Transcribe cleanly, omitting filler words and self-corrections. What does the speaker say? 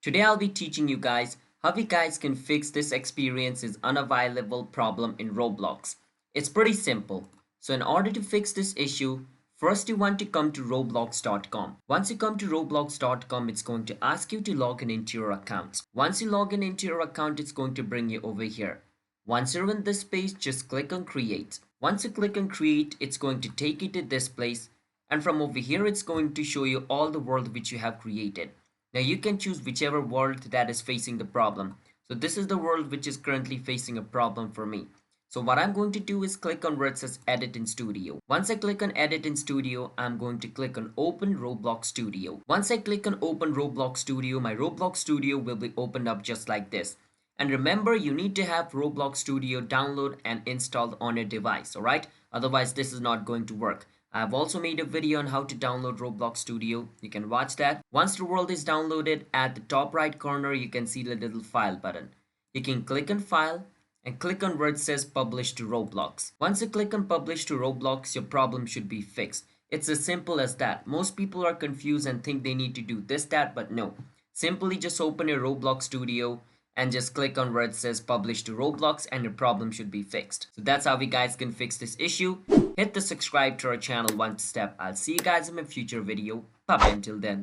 Today I'll be teaching you guys how you guys can fix this experience is unavailable problem in Roblox. It's pretty simple. So in order to fix this issue, first you want to come to roblox.com. Once you come to roblox.com, it's going to ask you to log in into your account. Once you log in into your account, it's going to bring you over here. Once you're in this page, just click on create. Once you click on create, it's going to take you to this place. And from over here, it's going to show you all the world which you have created. Now you can choose whichever world that is facing the problem. So this is the world which is currently facing a problem for me. So what I'm going to do is click on where it says edit in studio. Once I click on edit in studio, I'm going to click on open Roblox studio. Once I click on open Roblox studio, my Roblox studio will be opened up just like this. And remember, you need to have Roblox studio download and installed on your device, alright? Otherwise this is not going to work. I've also made a video on how to download Roblox Studio. You can watch that. Once the world is downloaded, at the top right corner, you can see the little file button. You can click on file and click on where it says publish to Roblox. Once you click on publish to Roblox, your problem should be fixed. It's as simple as that. Most people are confused and think they need to do this, that, but no. Simply just open your Roblox Studio and just click on where it says publish to Roblox and your problem should be fixed. So that's how we guys can fix this issue. Hit the subscribe to our channel one step. I'll see you guys in my future video. Bye bye until then.